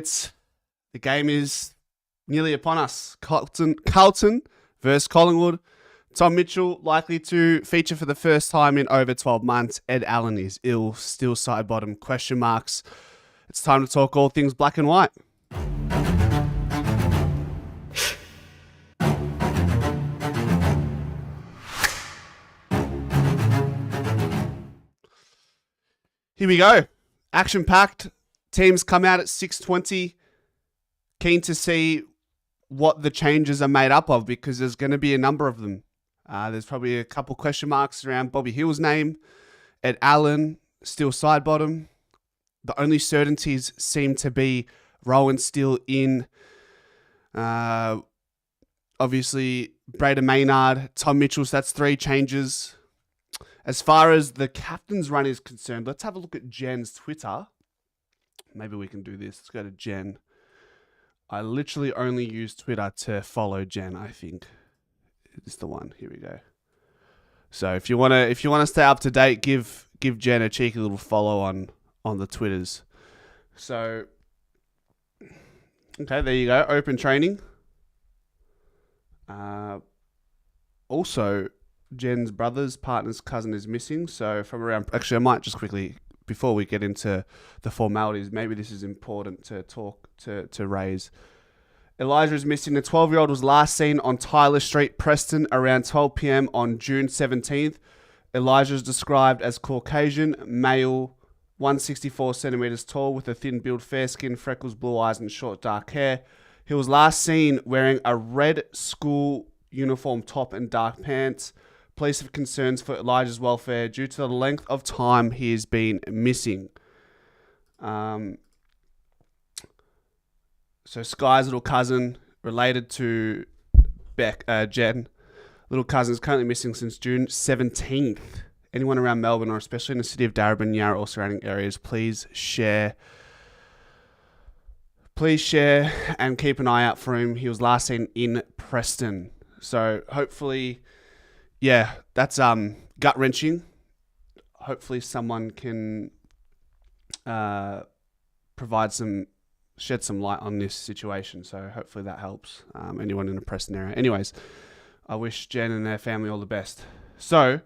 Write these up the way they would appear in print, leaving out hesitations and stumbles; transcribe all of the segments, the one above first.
The game is nearly upon us. Carlton versus Collingwood. Tom Mitchell likely to feature for the first time in over 12 months. Ed Allan is ill, still side bottom, question marks. It's time to talk all things black and white. Here we go. Action-packed. Teams come out at 6:20. Keen to see what the changes are made up of because there's going to be a number of them. There's probably a couple question marks around Bobby Hill's name. Ed Allan, still side bottom. The only certainties seem to be Rowan still in. Obviously, Braden Maynard, Tom Mitchell, so that's 3 changes. As far as the captain's run is concerned, let's have a look at Jen's Twitter. Maybe we can do this. Let's go to Jen. I literally only use Twitter to follow Jen, I think. It's the one. Here we go. So if you wanna stay up to date, give Jen a cheeky little follow on the Twitters. So okay, there you go. Open training. Also, Jen's brother's partner's cousin is missing. So from around, actually, I might just quickly, before we get into the formalities, maybe this is important to talk to raise. Elijah is missing. The 12-year-old was last seen on Tyler Street, Preston, around 12 p.m. on June 17th. Elijah is described as Caucasian, male, 164 centimeters tall, with a thin build, fair skin, freckles, blue eyes, and short dark hair. He was last seen wearing a red school uniform top and dark pants. Police have concerns for Elijah's welfare due to the length of time he has been missing. So Sky's little cousin, related to Jen, little cousin is currently missing since June 17th. Anyone around Melbourne, or especially in the city of Darebin, Yarra, or surrounding areas, please share and keep an eye out for him. He was last seen in Preston. So hopefully, yeah, that's gut-wrenching. Hopefully someone can shed some light on this situation. So hopefully that helps anyone in the Preston area. Anyways, I wish Jen and their family all the best. So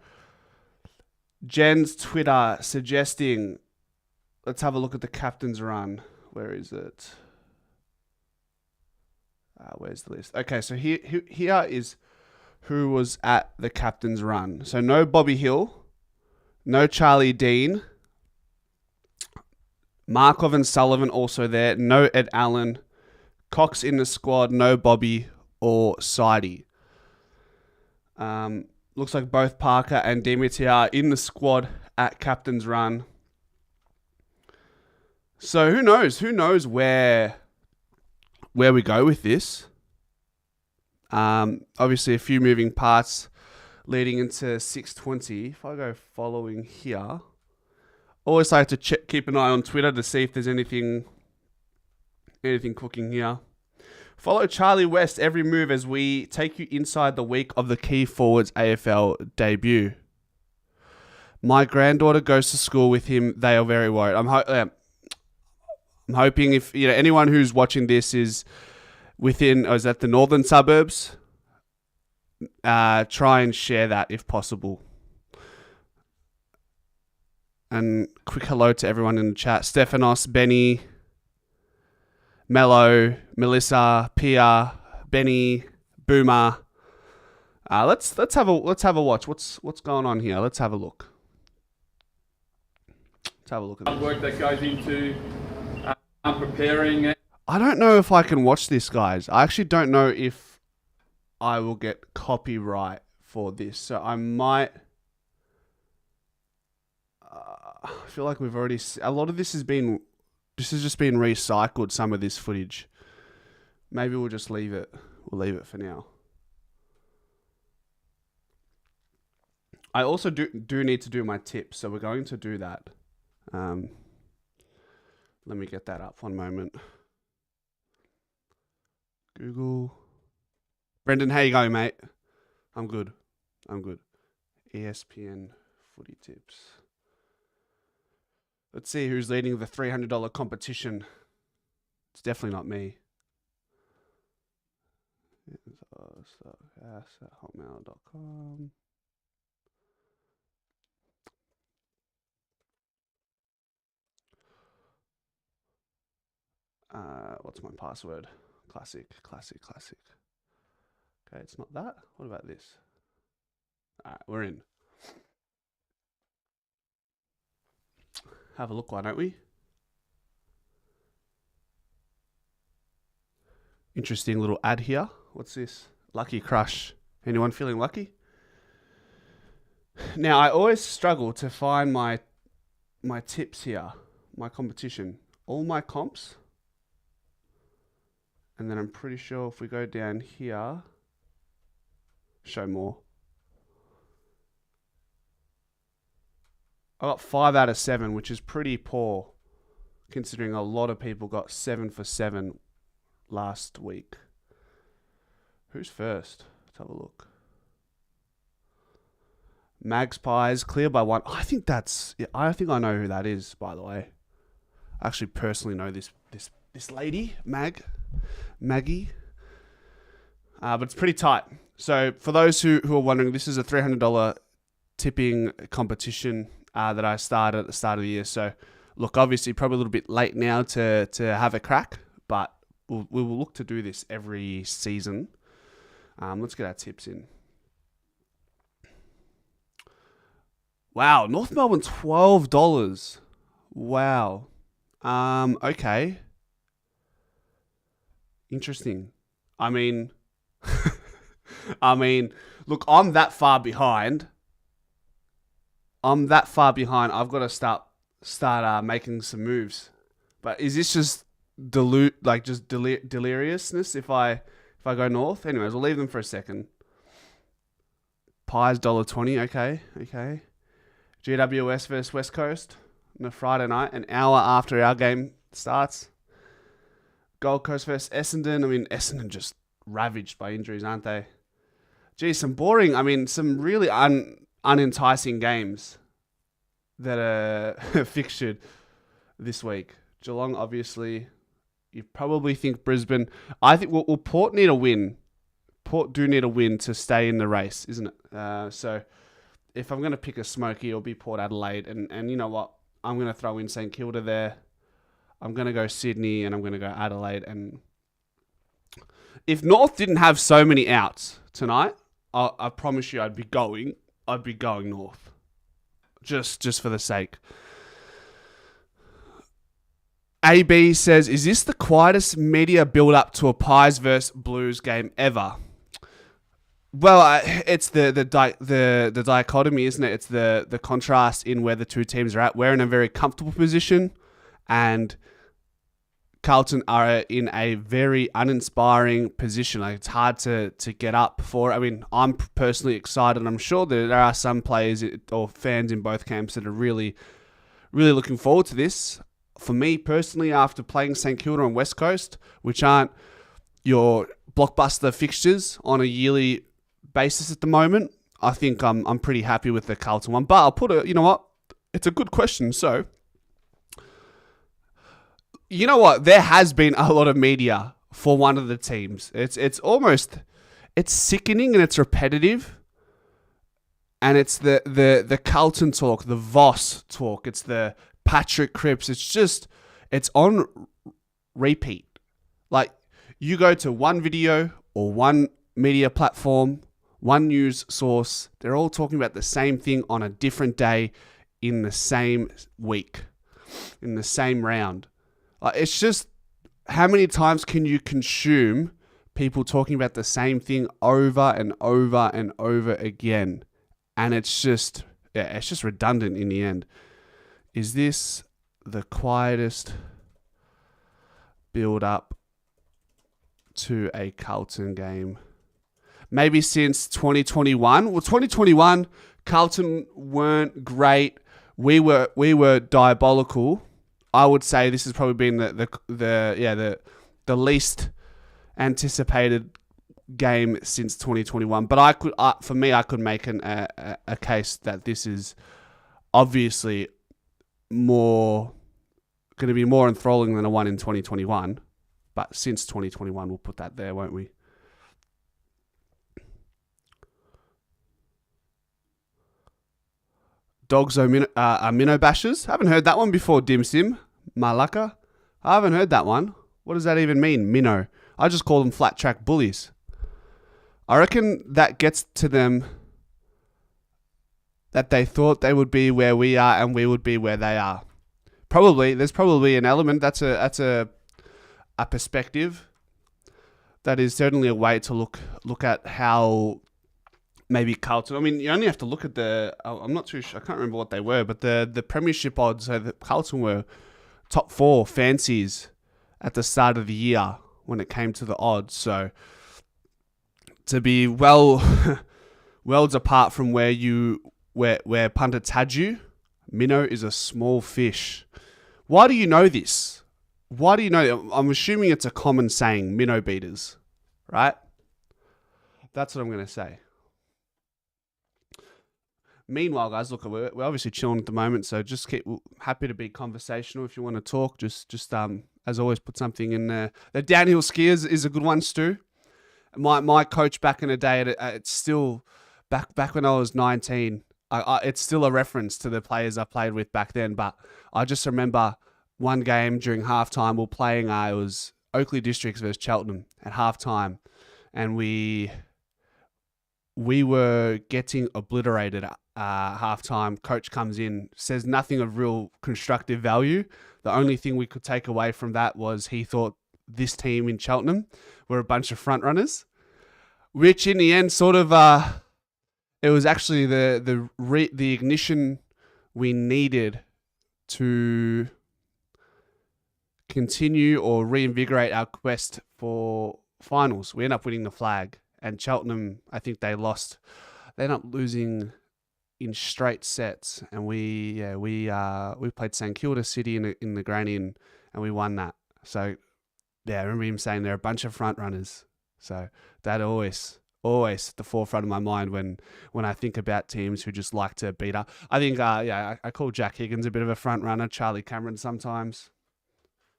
Jen's Twitter suggesting, let's have a look at the captain's run. Where is it? Where's the list? Okay, so here is who was at the captain's run. So no Bobby Hill, no Charlie Dean, Markov and Sullivan also there. No Ed Allan. Cox in the squad. No Bobby or Sidey. Looks like both Parker and Dimitri are in the squad at captain's run. So who knows? Who knows where we go with this? Obviously, a few moving parts leading into 6:20. If I go following here, always like to keep an eye on Twitter to see if there's anything cooking here. Follow Charlie West every move as we take you inside the week of the key forwards AFL debut. My granddaughter goes to school with him. They are very worried. I'm hoping if anyone who's watching this is within, or is that the northern suburbs, try and share that if possible. And quick hello to everyone in the chat. Stephanos, Benny, Mello, Melissa, Pia, Benny, Boomer. Let's have a watch. What's going on here? Let's have a look. Let's have a look at this. Work that goes into preparing. I don't know if I can watch this, guys. I actually don't know if I will get copyright for this, so I might. I feel like we've already. A lot of this has just been recycled. Some of this footage. Maybe we'll just leave it. We'll leave it for now. I also do need to do my tips, so we're going to do that. Let me get that up. One moment. Google. Brendan, how you going, mate? I'm good. ESPN footy tips. Let's see who's leading the $300 competition It's definitely not me. Hotmail.com. What's my password? Classic. Okay, it's not that. What about this? All right, we're in. Have a look, why don't we? Interesting little ad here. What's this? Lucky Crush. Anyone feeling lucky? Now, I always struggle to find my tips here, my competition. All my comps. And then I'm pretty sure if we go down here, show more. I got 5 out of 7, which is pretty poor, considering a lot of people got 7 for 7 last week. Who's first? Let's have a look. Magpies clear by 1. I think I think I know who that is, by the way. I actually personally know this lady, Maggie. But it's pretty tight. So for those who are wondering, this is a $300 tipping competition that I started at the start of the year. So look, obviously probably a little bit late now to have a crack, but we will look to do this every season. Let's get our tips in. Wow, North Melbourne, $12. Wow. Okay. Interesting. I mean, look, I'm that far behind. I've got to start making some moves. But is this just deliriousness if I go north? Anyways, we'll leave them for a second. Pies $1.20. Okay. GWS versus West Coast on a Friday night, an hour after our game starts. Gold Coast versus Essendon. I mean, Essendon just ravaged by injuries, aren't they? Geez, some really unenticing games that are fixtured this week. Geelong, obviously. You probably think Brisbane. I think Port need a win. Port do need a win to stay in the race, isn't it? So if I'm going to pick a smoky, it'll be Port Adelaide. And you know what? I'm going to throw in St Kilda there. I'm going to go Sydney and I'm going to go Adelaide. And if North didn't have so many outs tonight, I promise you I'd be going North. Just for the sake. AB says, is this the quietest media build-up to a Pies versus Blues game ever? Well, it's the dichotomy, isn't it? It's the contrast in where the two teams are at. We're in a very comfortable position, and Carlton are in a very uninspiring position. Like, it's hard to get up for. I mean, I'm personally excited. I'm sure that there are some players or fans in both camps that are really, really looking forward to this. For me personally, after playing St Kilda and West Coast, which aren't your blockbuster fixtures on a yearly basis at the moment, I think I'm pretty happy with the Carlton one. But I'll you know what? It's a good question. So, you know what? There has been a lot of media for one of the teams. It's sickening and it's repetitive. And it's the Carlton talk, the Voss talk. It's the Patrick Cripps. It's on repeat. Like, you go to one video or one media platform, one news source, they're all talking about the same thing on a different day in the same week, in the same round. Like, it's just, how many times can you consume people talking about the same thing over and over and over again? And it's just redundant in the end. Is this the quietest build-up to a Carlton game maybe since 2021? Well, 2021, Carlton weren't great. We were diabolical. I would say this has probably been the least anticipated game since 2021. But I could make a case that this is obviously going to be more enthralling than a one in 2021. But since 2021, we'll put that there, won't we? Dogs are minnow bashers. Haven't heard that one before, Dim Sim. Malaka. I haven't heard that one. What does that even mean, minnow? I just call them flat track bullies. I reckon that gets to them that they thought they would be where we are and we would be where they are. There's probably an element. That's a perspective. That is certainly a way to look at how maybe Carlton. I mean, you only have to look at I'm not too sure. I can't remember what they were, but the premiership odds. So that Carlton were top 4 fancies at the start of the year when it came to the odds. So to be worlds apart from where pundits had you, minnow is a small fish. Why do you know this? Why do you know? I'm assuming it's a common saying, minnow beaters, right? That's what I'm going to say. Meanwhile, guys, look, we're obviously chilling at the moment, so just keep happy to be conversational if you want to talk. Just as always, put something in there. The downhill skiers is a good one, Stu. My coach back in the day, it's still back when I was 19. It's still a reference to the players I played with back then, but I just remember one game during halftime, we're playing, it was Oakley Districts versus Cheltenham at halftime, and we were getting obliterated halftime. Coach comes in, says nothing of real constructive value. The only thing we could take away from that was he thought this team in Cheltenham were a bunch of front runners, which in the end sort of it was actually the ignition we needed to continue or reinvigorate our quest for finals. We ended up winning the flag, and Cheltenham, I think they lost. They ended up losing in straight sets, and we played St Kilda City in the granny, and we won that. So yeah, I remember him saying they're a bunch of front runners. So that always at the forefront of my mind when I think about teams who just like to beat up. I think I call Jack Higgins a bit of a front runner, Charlie Cameron sometimes.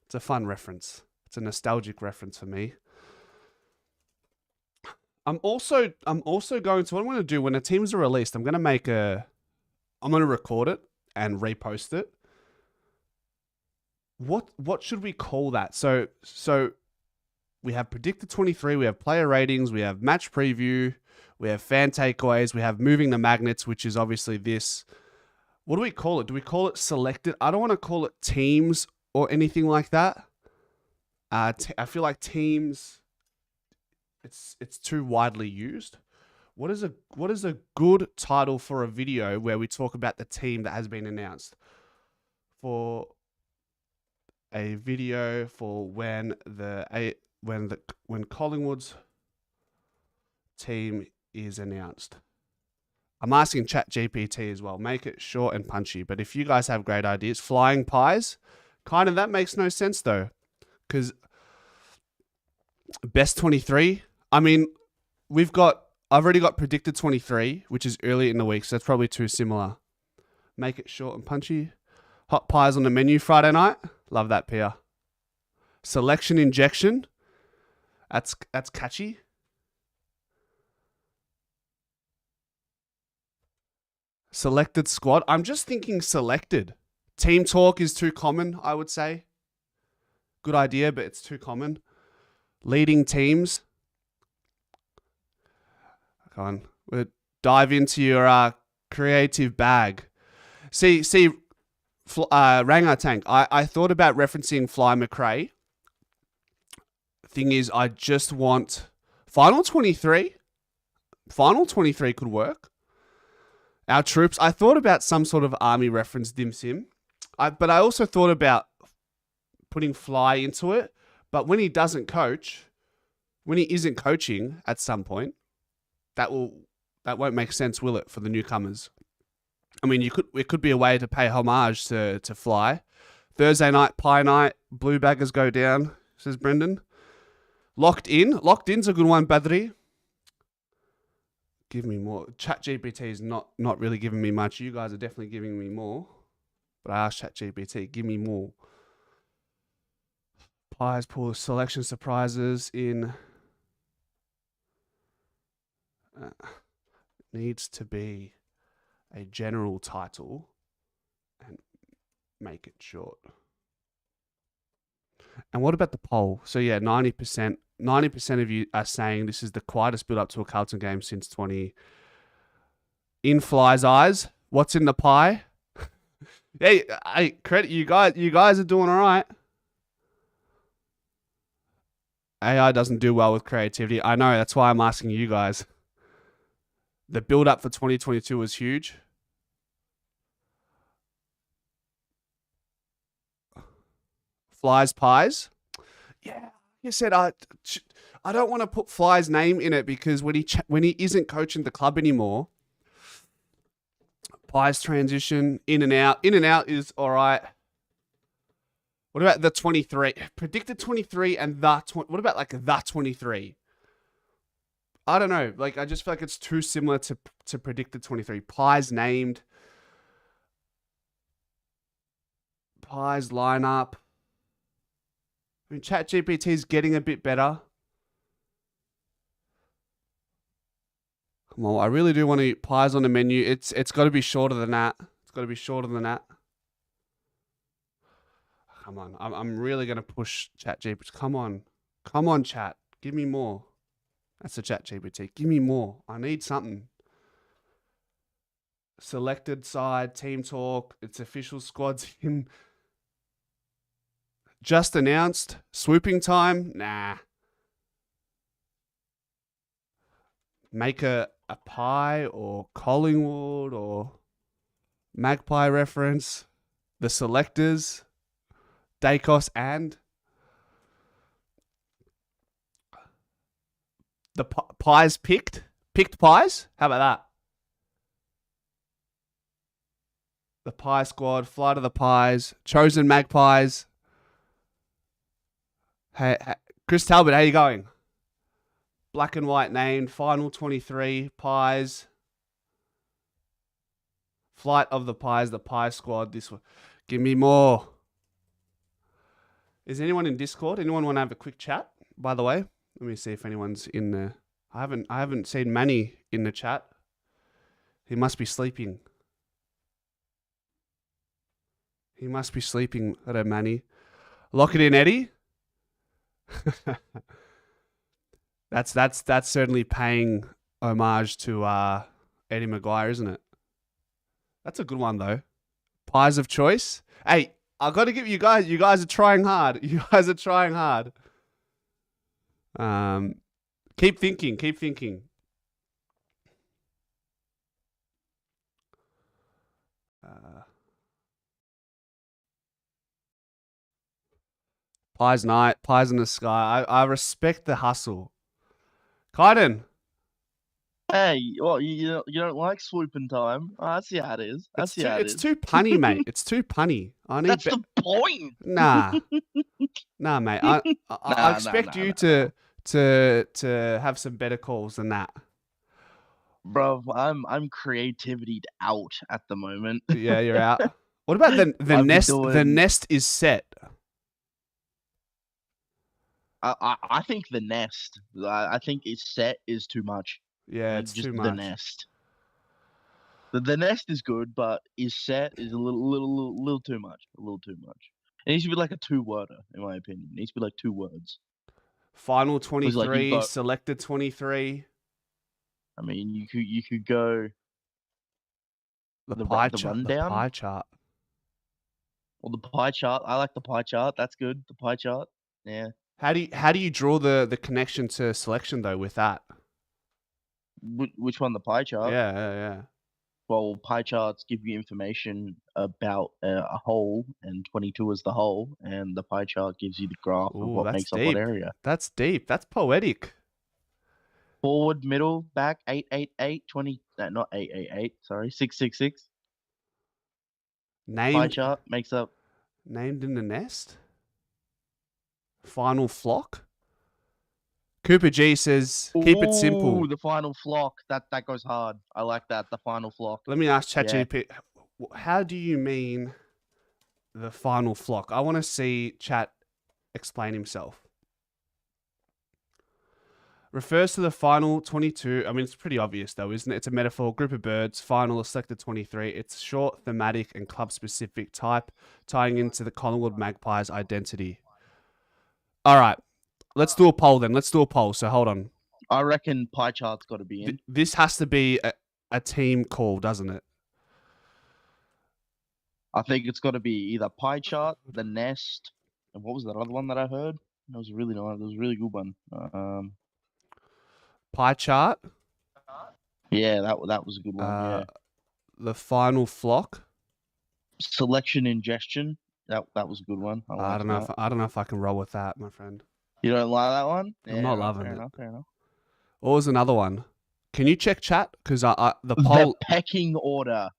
It's a fun reference. It's a nostalgic reference for me. I'm also going to, what I'm going to do when the teams are released, I'm going to record it and repost it. What should we call that? So we have Predictor 23, we have player ratings, we have match preview, we have fan takeaways, we have moving the magnets, which is obviously this. What do we call it? Do we call it selected? I don't want to call it teams or anything like that. I feel like teams, it's too widely used. What is a good title for a video where we talk about the team that has been announced? For a video for when Collingwood's team is announced. I'm asking ChatGPT as well. Make it short and punchy. But if you guys have great ideas, flying pies, kind of that makes no sense though, because best 23. I mean, I've already got predicted 23, which is early in the week, so that's probably too similar. Make it short and punchy. Hot pies on the menu Friday night. Love that, Pia. Selection injection. That's catchy. Selected squad. I'm just thinking selected. Team talk is too common, I would say. Good idea, but it's too common. Leading teams. Come on. We'll dive into your creative bag. See, Rangar Tank. I thought about referencing Fly McRae. Thing is, I just want Final 23. Final 23 could work. Our troops. I thought about some sort of army reference, Dim Sim. But I also thought about putting Fly into it. But when he doesn't coach, when he isn't coaching at some point, that won't make sense, will it, for the newcomers? I mean, it could be a way to pay homage to Fly. Thursday night, pie night, blue baggers go down, says Brendan. Locked in's a good one, Badri. Give me more. ChatGPT is not really giving me much. You guys are definitely giving me more. But I asked ChatGPT, give me more. Pies pool selection surprises in needs to be a general title and make it short. And what about the poll? So yeah, 90% of you are saying this is the quietest build up to a Carlton game since 20. In Fly's eyes, what's in the pie? Hey, credit you guys. You guys are doing all right. AI doesn't do well with creativity. I know. That's why I'm asking you guys. The build up for 2022 was huge. Fly's pies. Yeah, you said I don't want to put Fly's name in it because when he isn't coaching the club anymore, Pies transition in and out is all right. What about the 23? Predicted 23 and what about like the 23? I don't know. Like I just feel like it's too similar to predicted 23. Pies named. Pies lineup. I mean, ChatGPT is getting a bit better. Come on, I really do want to eat pies on the menu. It's got to be shorter than that. It's got to be shorter than that. Come on, I'm really gonna push ChatGPT. Come on, chat. Give me more. That's a ChatGPT. Give me more. I need something. Selected side, team talk. It's official squads in. Just announced. Swooping time? Nah. Make a pie or Collingwood or Magpie reference. The selectors. Dacos and the pies picked pies. How about that? The Pie Squad, Flight of the Pies, Chosen Magpies. Hey, Chris Talbot, how you going? Black and white named, Final 23, Pies. Flight of the Pies, the Pie Squad. This one, give me more. Is anyone in Discord? Anyone want to have a quick chat? By the way, let me see if anyone's in the. I haven't seen Manny in the chat. He must be sleeping. Hello, Manny. Lock it in, Eddie. That's certainly paying homage to Eddie Maguire, isn't it? That's a good one though. Pies of choice. Hey, I've got to give you guys. You guys are trying hard. Keep thinking. Pies night, pies in the sky. I respect the hustle. Kaiden. Hey, what you don't like swooping time? Oh, I see how it is. It's too punny, mate. It's too punny. I need. That's the point. Nah, mate. I expect you to have some better calls than that. Bro, I'm creativity out at the moment. Yeah, you're out. What about the nest? The nest is set. I think the nest. I think it's set is too much. Yeah, it's just too much. The nest. The nest is good, but is set is a little too much. A little too much. It needs to be like a 2-worder, in my opinion. It needs to be like 2 words. Final 23, selected 23. I mean, you could go the pie rundown. The pie chart. Well, the pie chart. I like the pie chart. That's good. The pie chart. Yeah. How do you draw the connection to selection though with that? Which one? The pie chart? Yeah. Well, pie charts give you information about a whole, and 22 is the whole, and the pie chart gives you the graph of what makes up what area. That's deep. That's poetic. Forward, middle, back, 888, 20. Not 888. Sorry, 666. Pie chart makes up. Named in the nest. Final flock. Cooper G says, keep it simple. The final flock. That goes hard. I like that. The final flock. Let me ask ChatGPT, how do you mean the final flock? I want to see chat explain himself. Refers to the final 22. I mean, it's pretty obvious, though, isn't it? It's a metaphor. Group of birds. Final is selected 23. It's short, thematic, and club-specific type, tying into the Collingwood Magpies' identity. All right. Let's do a poll, then. Let's do a poll. So, hold on. I reckon pie chart's got to be in. This has to be a team call, doesn't it? I think it's got to be either pie chart, the nest, and what was that other one that I heard? That was really nice. It was a really good one. Pie chart. Yeah, that was a good one. Yeah. The final flock. Selection ingestion. That was a good one. I don't know if I can roll with that, my friend. You don't like that one? I'm not loving it. Fair enough. What was another one? Can you check chat? Because the poll. The pecking order.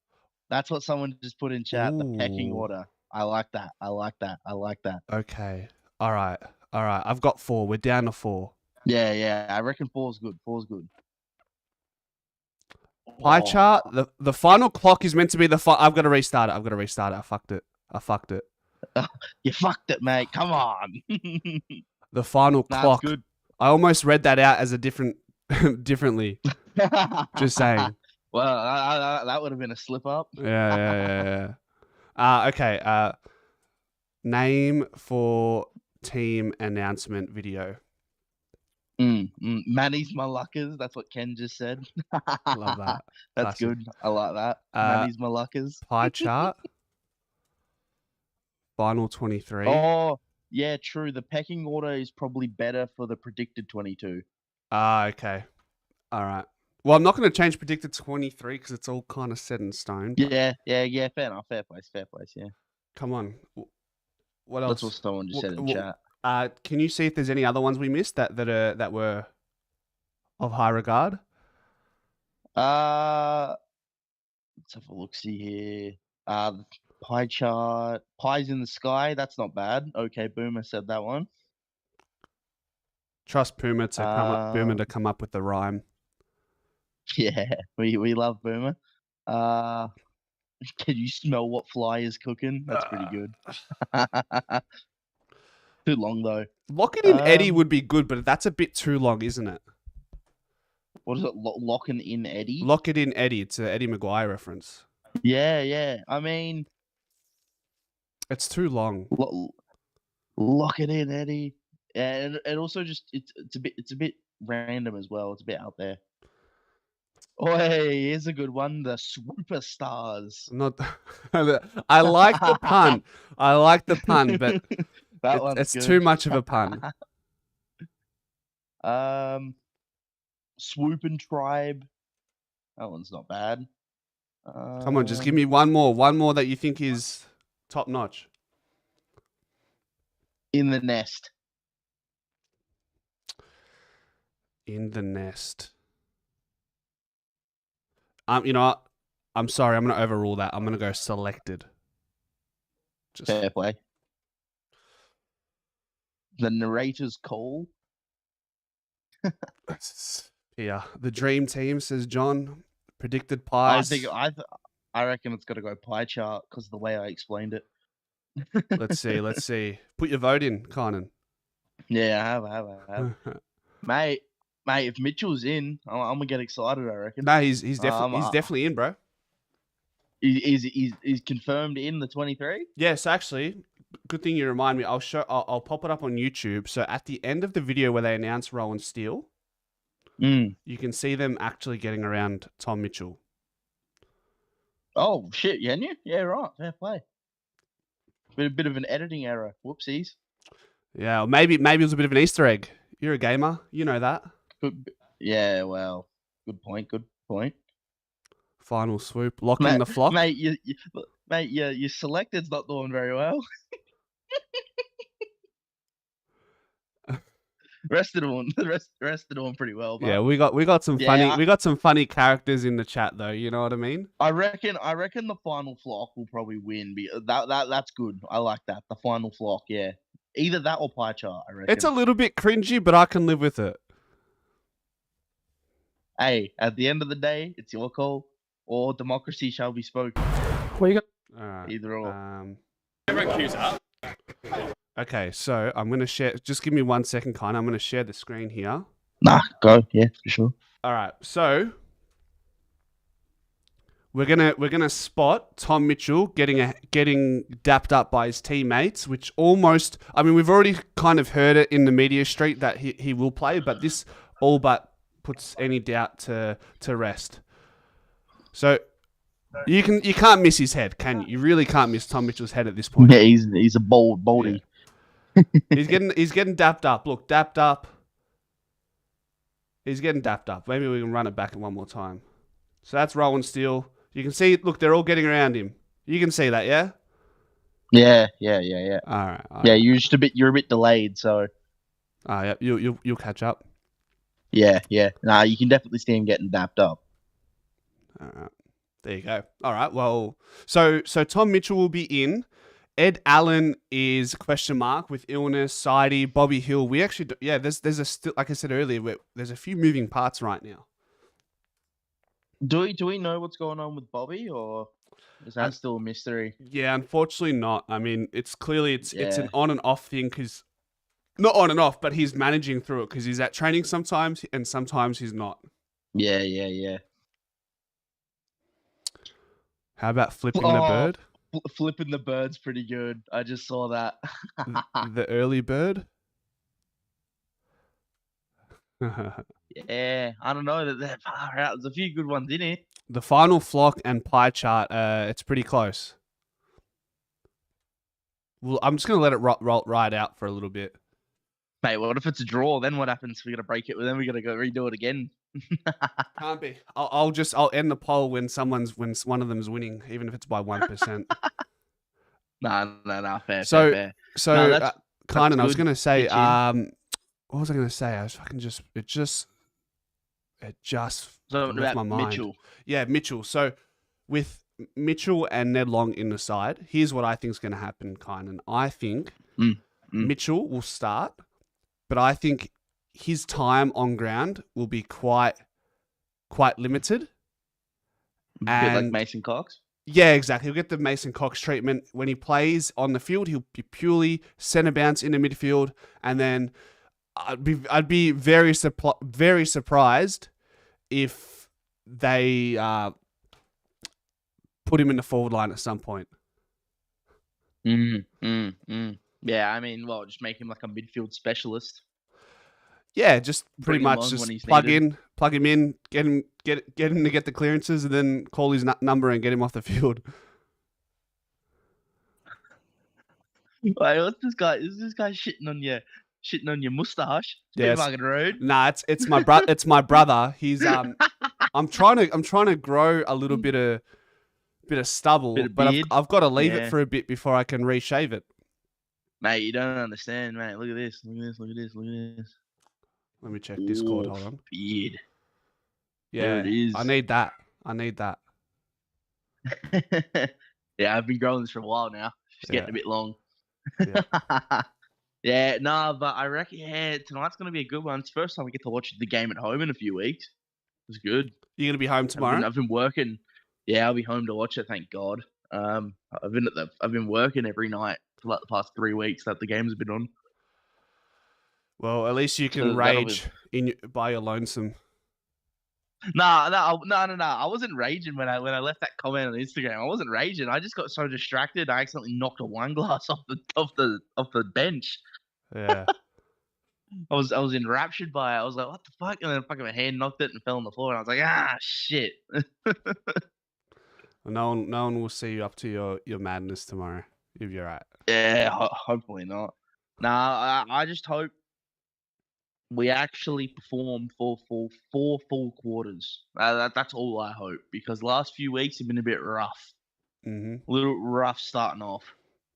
That's what someone just put in chat. Ooh. The pecking order. I like that. Okay. All right. I've got 4. We're down to 4. Yeah. I reckon 4's good. 4's good. Pie chart. The final clock is meant to be the. I've got to restart it. I fucked it. You fucked it, mate. Come on. The final clock. Good. I almost read that out as a differently. Just saying. Well, that would have been a slip up. Yeah. Okay. Name for team announcement video. Manny's my luckers. That's what Ken just said. Love that. That's Classic. good. I like that. Manny's my luckers. Pie chart. Final 23. Oh, yeah, true. The pecking order is probably better for the predicted 22. Okay. All right. Well, I'm not going to change predicted 23 because it's all kind of set in stone. Yeah. Fair enough. Fair place. Yeah. Come on. What else? That's what someone just said in chat. Can you see if there's any other ones we missed that were of high regard? Let's have a look. See here. Pie chart. Pies in the sky. That's not bad. Okay, Boomer said that one. Trust Puma to come up with the rhyme. Yeah, we love Boomer. Can you smell what fly is cooking? That's pretty good. Too long though. Lock it in Eddie would be good, but that's a bit too long, isn't it? What is it? Locking in Eddie? Lock it in Eddie. It's an Eddie Maguire reference. Yeah. I mean, it's too long. Lock it in Eddie. Yeah, and also just it's a bit random as well. It's a bit out there. Oh, hey, here's a good one. The Swooper Stars. Not. I like the pun. But it's too much of a pun. Swooping Tribe. That one's not bad. Come on, just give me one more that you think is top notch. In the Nest. In the Nest. You know what? I'm sorry. I'm going to overrule that. I'm going to go selected. Fair play. The narrator's call. Yeah. The dream team, says John. Predicted pies. I reckon it's got to go pie chart because of the way I explained it. Let's see. Put your vote in, Kynan. Yeah, I have. Mate, if Mitchell's in, I'm gonna get excited. I reckon. No, he's definitely in, bro. He's confirmed in the 23. Yes, actually, good thing you remind me. I'll pop it up on YouTube. So at the end of the video where they announce Rowan Steele, you can see them actually getting around Tom Mitchell. Oh shit! Yeah, yeah, right. Fair play. A bit of an editing error. Whoopsies. Yeah, or maybe it was a bit of an Easter egg. You're a gamer, you know that. Yeah, well, good point. Final swoop, lock in the flock, mate. Your selected's not doing very well. Rest of them doing pretty well. But... Yeah, we got some funny characters in the chat though. You know what I mean? I reckon the final flock will probably win. That's good. I like that. The final flock, yeah. Either that or pie chart. I reckon it's a little bit cringy, but I can live with it. Hey, at the end of the day, it's your call. Or democracy shall be spoken. What you got? All right. Either or. Everyone queues up. Okay, so I'm gonna share. Just give me 1 second, kind. I'm gonna share the screen here. Nah, go. Yeah, for sure. All right, so we're gonna spot Tom Mitchell getting dapped up by his teammates, which almost. I mean, we've already kind of heard it in the media street that he will play, but this all but puts any doubt to rest. So you can't miss his head, can you? You really can't miss Tom Mitchell's head at this point. Yeah, he's a baldy. Yeah. He's getting dapped up. Look, dapped up. He's getting dapped up. Maybe we can run it back one more time. So that's Rowan Steele. You can see, look, they're all getting around him. You can see that, yeah? Yeah. All right. Yeah, you're a bit delayed, so Yeah, you'll catch up. yeah. Nah, you can definitely see him getting dapped up. All right. There you go. All right. Well, so Tom Mitchell will be in. Ed Allan is question mark with illness. Sidey, Bobby Hill. We actually, there's a still, like I said earlier, there's a few moving parts right now. Do we know what's going on with Bobby, or is that still a mystery? Yeah, unfortunately not. I mean, it's clearly it's an Yeah. on and off thing because not on and off, but he's managing through it because he's at training sometimes and sometimes he's not. Yeah. How about flipping the Oh. bird? Flipping the bird's pretty good. I just saw that. The early bird? Yeah, I don't know. That far out. There's a few good ones in here. The final flock and pie chart, it's pretty close. Well, I'm just going to let it ride out for a little bit. Mate, what if it's a draw? Then what happens? We got to break it. Then we got to go redo it again. Can't be. I'll end the poll when one of them's winning, even if it's by 1%. Nah, fair. So, fair. Kynan, I was good. going to say, Pitch in. what was I going to say? I was fucking it just So left about my mind. Mitchell. Yeah, Mitchell. So with Mitchell and Ned Long in the side, here's what I think is going to happen, Kynan. I think Mitchell will start, but I think his time on ground will be quite limited. A bit like Mason Cox. Yeah, exactly. He'll get the Mason Cox treatment. When he plays on the field, he'll be purely centre bounce in the midfield, and then I'd be very surprised if they put him in the forward line at some point. Yeah, I mean, well, just make him like a midfield specialist. Yeah, just pretty Bring him much on just when he's plug needed. him in, get him to get the clearances, and then call his number and get him off the field. Wait, what's this guy? Is this guy shitting on your mustache? Yes. Fucking rude. Nah, it's my it's my brother. He's I'm trying to grow a little bit of stubble, Bit of but beard? I've got to leave Yeah. it for a bit before I can reshave it. Mate, you don't understand, mate. Look at this. Look at this. Let me check Discord. Ooh, Hold on. beard. Yeah, There it is. I need that. Yeah, I've been growing this for a while now. It's getting a bit long. Yeah. Yeah, nah, but I reckon tonight's gonna be a good one. It's the first time we get to watch the game at home in a few weeks. It's good. You're gonna be home tomorrow. I've been working. Yeah, I'll be home to watch it. Thank God. I've been working every night for like the past 3 weeks that the game's been on. Well, at least you can So that'll rage by your lonesome. Nah. I wasn't raging when I left that comment on Instagram. I wasn't raging. I just got so distracted. I accidentally knocked a wine glass off the bench. Yeah. I was enraptured by it. I was like, what the fuck? And then fucking my hand knocked it and fell on the floor. And I was like, shit. Well, no one will see you up to your madness tomorrow if you're right. Yeah, hopefully not. Nah, I just hope we actually perform for 4 full quarters. That's all I hope, because the last few weeks have been a bit rough. Mm-hmm. A little rough starting off,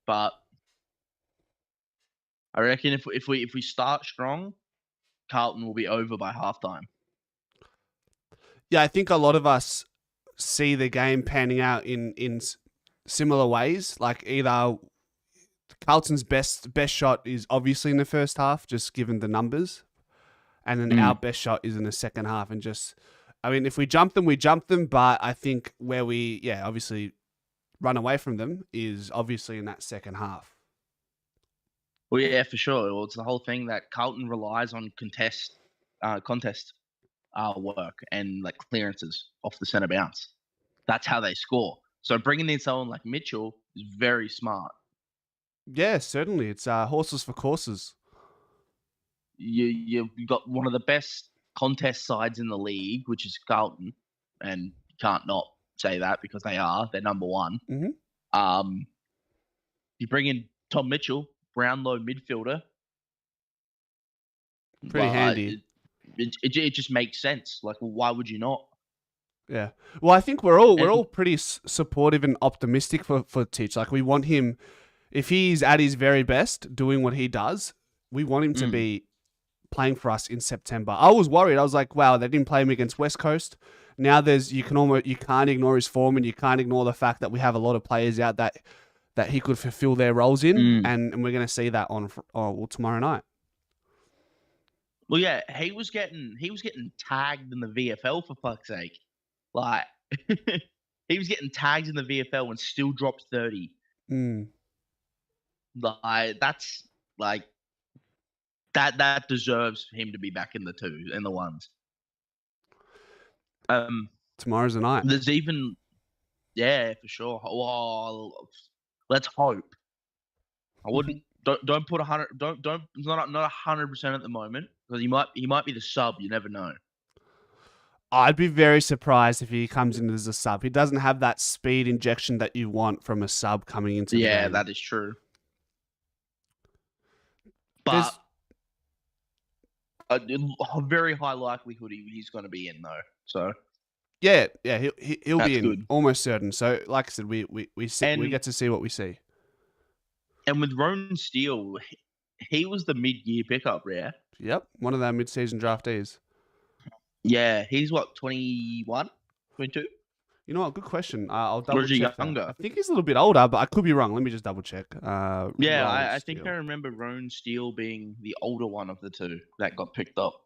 but I reckon if we start strong, Carlton will be over by halftime. Yeah, I think a lot of us see the game panning out in similar ways. Like either Carlton's best shot is obviously in the first half, just given the numbers, and then our best shot is in the second half. And just, I mean, if we jump them, we jump them. But I think where we, obviously run away from them is obviously in that second half. Well, yeah, for sure. Well, it's the whole thing that Carlton relies on contest work and like clearances off the centre bounce. That's how they score. So bringing in someone like Mitchell is very smart. Yeah, certainly. It's horses for courses. You got one of the best contest sides in the league, which is Carlton, and you can't not say that because they are. They're number one. Hmm. Um, you bring in Tom Mitchell, Brownlow midfielder. Pretty Well, handy. it just makes sense. Like, well, why would you not? Yeah. Well, I think we're all And pretty supportive and optimistic for Titch. Like we want him, if he's at his very best doing what he does, we want him to be playing for us in September. I was worried. I was like, wow, they didn't play him against West Coast. Now you can't ignore his form, and you can't ignore the fact that we have a lot of players out that he could fulfill their roles in, and we're going to see that on tomorrow night. well, yeah, he was getting tagged in the VFL for fuck's sake. Like, he was getting tagged in the VFL and still dropped 30. Like, that's like that deserves him to be back in the twos and the ones. Tomorrow's the night. There's even, yeah, for sure. Well, let's hope. I wouldn't. Don't put 100. Don't. Not 100% at the moment because he might be the sub. You never know. I'd be very surprised if he comes in as a sub. He doesn't have that speed injection that you want from a sub coming into the game. Yeah, that is true. But a very high likelihood he's going to be in though. So yeah, he'll be in, good. Almost certain. So like I said, we get to see what we see. And with Ronan Steele, he was the mid-year pickup, yeah. Yep, one of their mid-season draftees. Yeah, he's what, 21, 22? You know what? Good question. I'll double check. Younger? I think he's a little bit older, but I could be wrong. Let me just double check. Yeah, I think I remember Ronan Steele being the older one of the two that got picked up.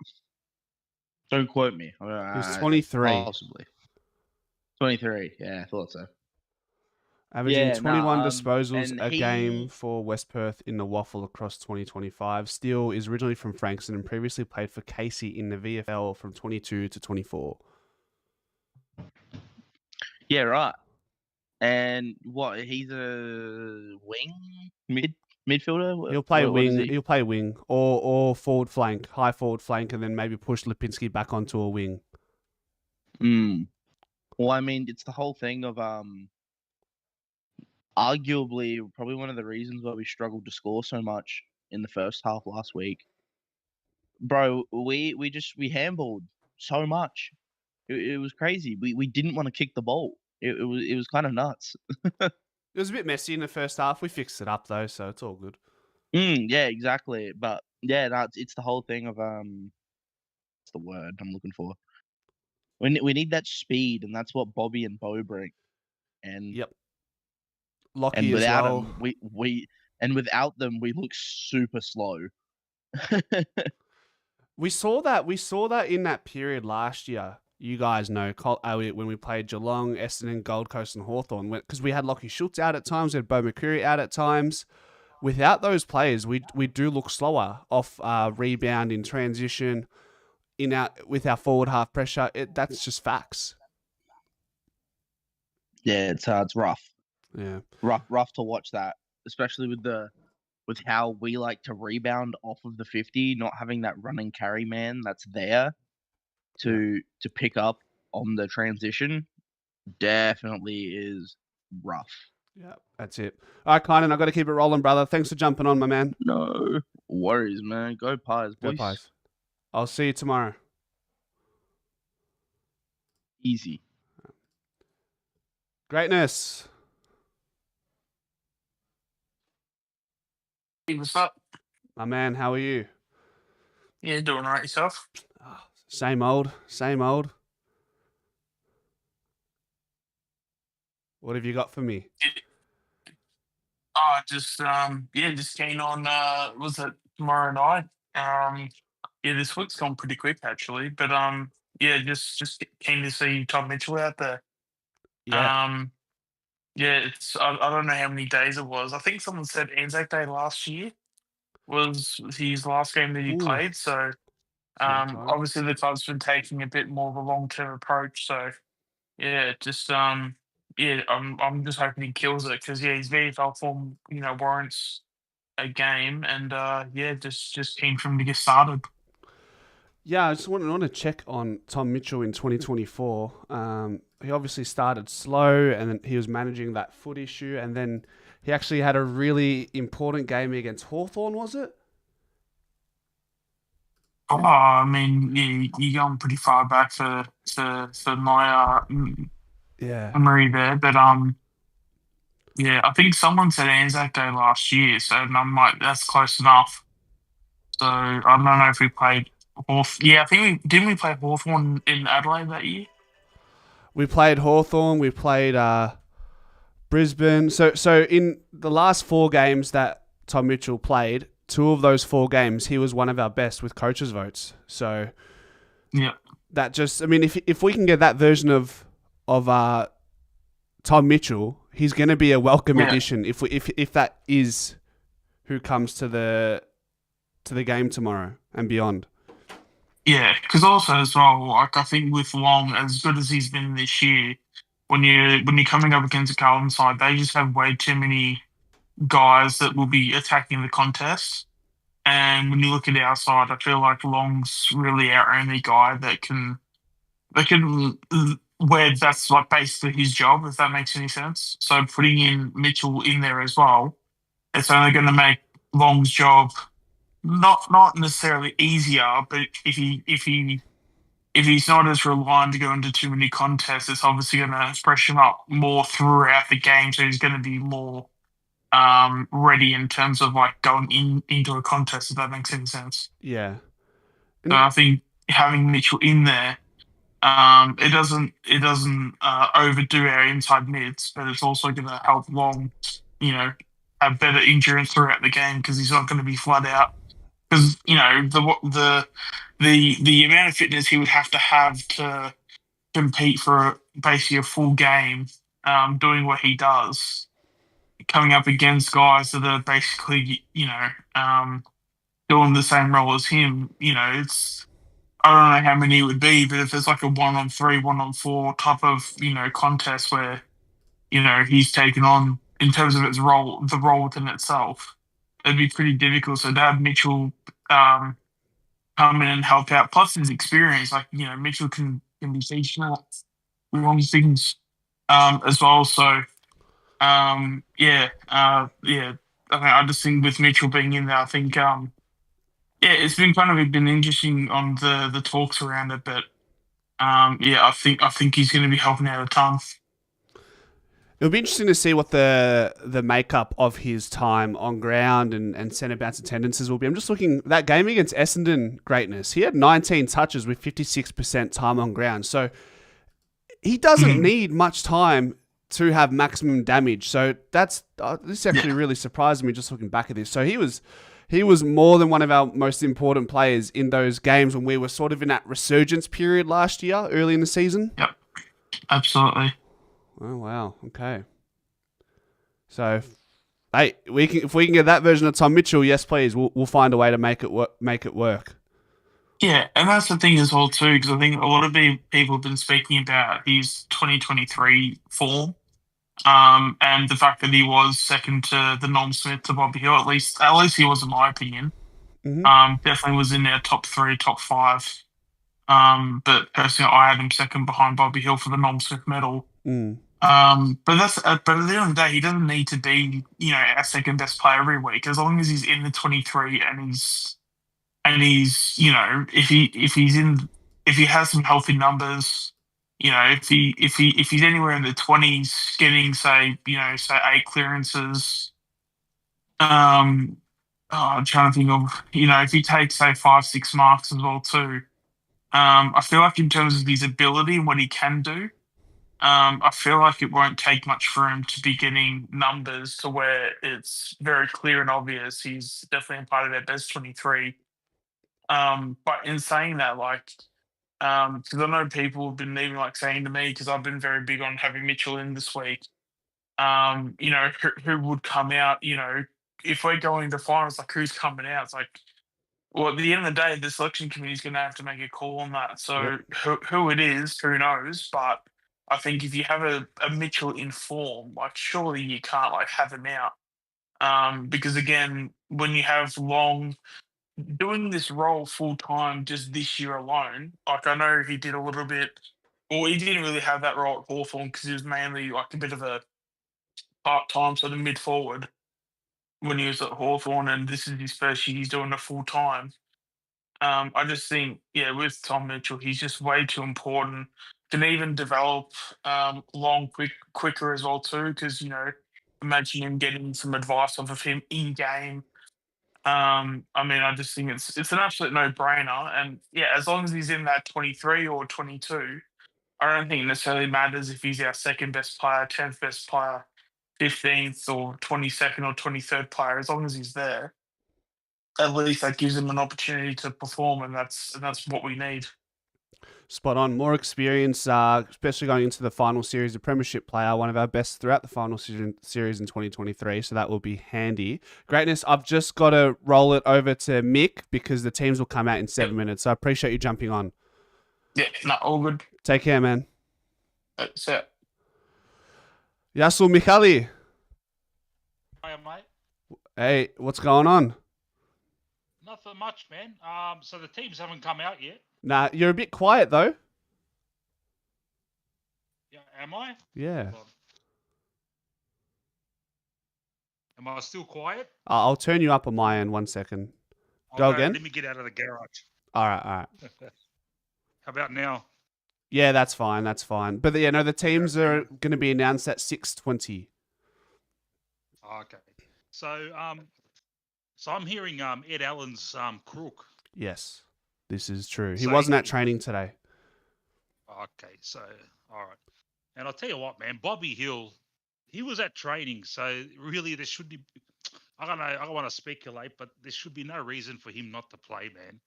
Don't quote me. He's 23. Possibly. 23. Yeah, I thought so. Averaging 21 disposals a game for West Perth in the Waffle across 2025. Steele is originally from Frankston and previously played for Casey in the VFL from 22 to 24. Yeah, right. And what? He's a wing midfielder. He'll play wing. He'll play wing or forward flank, high forward flank, and then maybe push Lipinski back onto a wing. Well, I mean, it's the whole thing of arguably probably one of the reasons why we struggled to score so much in the first half last week. Bro, we handballed so much. It was crazy. We didn't want to kick the ball. It was kind of nuts. It was a bit messy in the first half. We fixed it up though, so it's all good. Yeah, exactly. But yeah, it's the whole thing of what's the word I'm looking for? We need that speed, and that's what Bobby and Bo bring. And yep. Lockie and without as well. them, without them, we look super slow. We saw that in that period last year. You guys know when we played Geelong, Essendon, Gold Coast, and Hawthorn, because we had Lockie Schultz out at times, we had Bo McCreary out at times. Without those players, we do look slower off rebound in transition, with our forward half pressure. That's just facts. Yeah, it's rough. Yeah, rough to watch that, especially with how we like to rebound off of the 50, not having that run and carry man that's there to pick up on the transition. Definitely is rough. Yeah, that's it. All right, Kynan, I've got to keep it rolling, brother. Thanks for jumping on, my man. No worries, man. Go Pies, boys. Go Pies. I'll see you tomorrow. Easy. Greatness. Hey, what's up? My man, how are you? Yeah, doing all right yourself? Same old. What have you got for me? Just keen on was it tomorrow night? This week's gone pretty quick actually, but just keen to see Tom Mitchell out there. Yeah. It's I don't know how many days it was. I think someone said Anzac Day last year. was his last game that he Ooh. played. So Long time. obviously the club's been taking a bit more of a long-term approach. So yeah, just yeah, I'm just hoping he kills it because yeah, his VFL form warrants a game, and yeah, just keen for him to get started. Yeah, I just want to check on Tom Mitchell in 2024. He obviously started slow, and then he was managing that foot issue, and then he actually had a really important game against Hawthorn, was it? Oh, I mean, yeah, you're going pretty far back for my Yeah. memory there, but yeah, I think someone said Anzac Day last year, so I'm like, that's close enough. So I don't know if we played Yeah, I think didn't we play Hawthorn in Adelaide that year? We played Hawthorn. We played Brisbane. So in the last 4 games that Tom Mitchell played, 2 of those 4 games, he was one of our best with coaches' votes. So Yeah. that just, I mean, if we can get that version of Tom Mitchell, he's going to be a welcome addition. If that is who comes to the game tomorrow and beyond. Yeah, because also as well, like I think with Long, as good as he's been this year, when you're coming up against a Carlton side, they just have way too many guys that will be attacking the contest. And when you look at our side, I feel like Long's really our only guy that can where that's like basically his job, if that makes any sense. So putting in Mitchell in there as well, it's only going to make Long's job not necessarily easier, but if he's not as reliant to go into too many contests, it's obviously going to pressure him up more throughout the game. So he's going to be more ready in terms of like going into a contest, if that makes any sense. Yeah. So I think having Mitchell in there, it doesn't overdo our inside mids, but it's also going to help Long, have better endurance throughout the game because he's not going to be flat out. Because the amount of fitness he would have to compete for basically a full game, doing what he does, coming up against guys that are basically doing the same role as him. It's I don't know how many it would be, but if it's like a 1-on-3, 1-on-4 type of contest where he's taken on in terms of the role within itself, it'd be pretty difficult. So to have Mitchell come in and help out, plus his experience, like Mitchell can be teaching wrong things as well. So yeah. I just think with Mitchell being in there, I think yeah, it's been been interesting on the talks around it, but yeah, I think he's going to be helping out a ton. It'll be interesting to see what the makeup of his time on ground and centre bounce attendances will be. I'm just looking that game against Essendon greatness. He had 19 touches with 56% time on ground, so he doesn't need much time to have maximum damage. So that's this actually really surprised me just looking back at this. So he was more than one of our most important players in those games when we were sort of in that resurgence period last year, early in the season. Yep, absolutely. Oh wow, okay. So, hey, if we can get that version of Tom Mitchell, yes, please. We'll find a way to make it work. Yeah, and that's the thing as well too, because I think a lot of people have been speaking about his 2023 form, and the fact that he was second to the Norm Smith to Bobby Hill. At least he was, in my opinion. Definitely was in their top 3, top 5. But personally, I had him second behind Bobby Hill for the Norm Smith medal. But at the end of the day, he doesn't need to be our second best player every week, as long as he's in the 23 and he's if he has some healthy numbers, if he's anywhere in the 20s, getting say 8 clearances. I'm trying to think of if he takes say 5-6 marks as well too. I feel like in terms of his ability and what he can do, I feel like it won't take much for him to be getting numbers to where it's very clear and obvious he's definitely a part of their best 23. But in saying that, because I know people have been even saying to me, because I've been very big on having Mitchell in this week, who would come out, if we're going to finals, like who's coming out? It's like, well, at the end of the day, the selection committee is going to have to make a call on that. So who it is, who knows? But I think if you have a Mitchell in form, like surely you can't like have him out. Because again, when you have Long doing this role full time just this year alone, like I know he did a little bit, or he didn't really have that role at Hawthorn because he was mainly like a bit of a part time sort of mid forward when he was at Hawthorn, and this is his first year he's doing it full time. I just think, yeah, with Tom Mitchell, he's just way too important. Can even develop Long quicker as well too, because imagine him getting some advice off of him in game. I mean, I just think it's an absolute no brainer, and yeah, as long as he's in that 23 or 22, I don't think it necessarily matters if he's our second best player, 10th best player, 15th or 22nd or 23rd player. As long as he's there, at least that gives him an opportunity to perform, and that's what we need. Spot on. More experience, especially going into the final series, a premiership player, one of our best throughout the final series in 2023, so that will be handy. Greatness, I've just got to roll it over to Mick because the teams will come out in 7 minutes, so I appreciate you jumping on. Yeah, no, all good. Take care, man. That's it. Yasul Mikhali. Hiya, mate. Hey, what's going on? Nothing much, man. So the teams haven't come out yet. Nah, you're a bit quiet, though. Yeah, am I? Yeah. Hold on. Am I still quiet? I'll turn you up on my end 1 second. Go again? Let me get out of the garage. All right. How about now? Yeah, that's fine. But yeah, no, the teams are going to be announced at 6:20. Okay. So I'm hearing Ed Allan's crook. Yes, this is true. He So wasn't at training today. Okay, so all right. And I'll tell you what, man, Bobby Hill, he was at training, so really there should be. I don't know. I don't want to speculate, but there should be no reason for him not to play, man.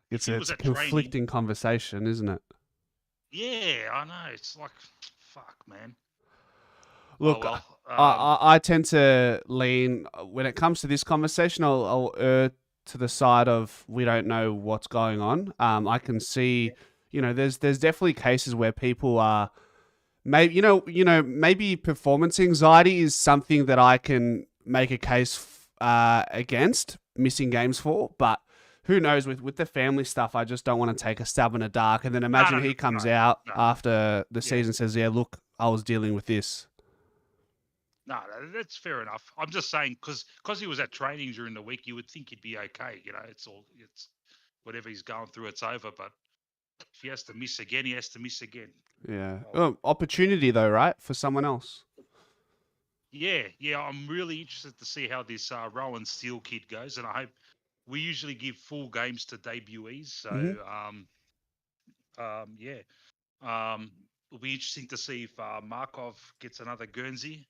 It's he a was at conflicting training- conversation, isn't it? Yeah, I know. It's like, fuck, man. Look, Oh, well, I tend to lean when it comes to this conversation. I'll err to the side of we don't know what's going on. I can see, there's definitely cases where people are maybe maybe performance anxiety is something that I can make a case against missing games for, but who knows with the family stuff, I just don't want to take a stab in the dark and then imagine he comes out after the season says, yeah, look, I was dealing with this. No, that's fair enough. I'm just saying because he was at training during the week, you would think he'd be okay. It's whatever he's going through, it's over. But if he has to miss again, he has to miss again. Yeah. Opportunity though, right? For someone else. Yeah. I'm really interested to see how this Rowan Steele kid goes, and I hope we usually give full games to debutees. So, it'll be interesting to see if Markov gets another Guernsey.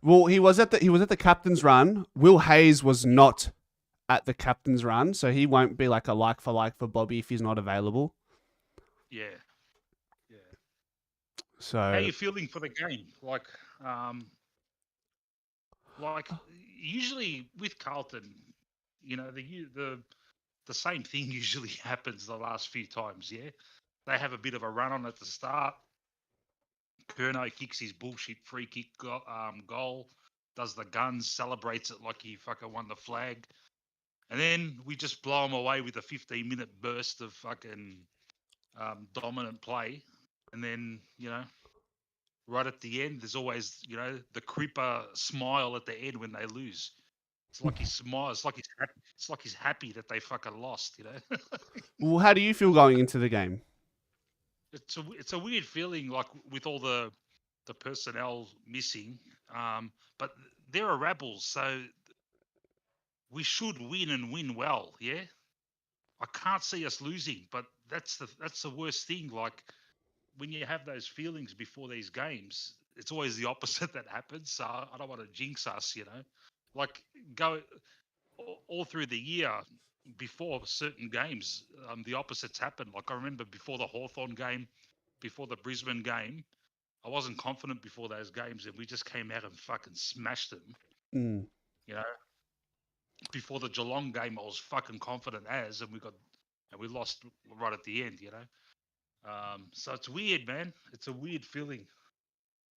Well, he was at the captain's run. Will Hayes was not at the captain's run, so he won't be like a like for Bobby if he's not available. Yeah. So how are you feeling for the game? Like usually with Carlton, the same thing usually happens the last few times. Yeah, they have a bit of a run on at the start. Curnow kicks his bullshit free kick goal, does the guns, celebrates it like he fucking won the flag, and then we just blow him away with a 15-minute burst of fucking dominant play, and then right at the end, there's always the creeper smile at the end when they lose. It's like he smiles. It's like he's happy that they fucking lost. Well, how do you feel going into the game? It's a weird feeling, like with all the personnel missing, but they're a rebels, so we should win and win well. Yeah, I can't see us losing, but that's the worst thing. Like when you have those feelings before these games, it's always the opposite that happens. So I don't want to jinx us, like go all through the year. Before certain games, the opposites happen. Like I remember before the Hawthorn game, before the Brisbane game, I wasn't confident before those games, and we just came out and fucking smashed them. Mm. You know, before the Geelong game, I was fucking confident and we lost right at the end. You know, so it's weird, man. It's a weird feeling.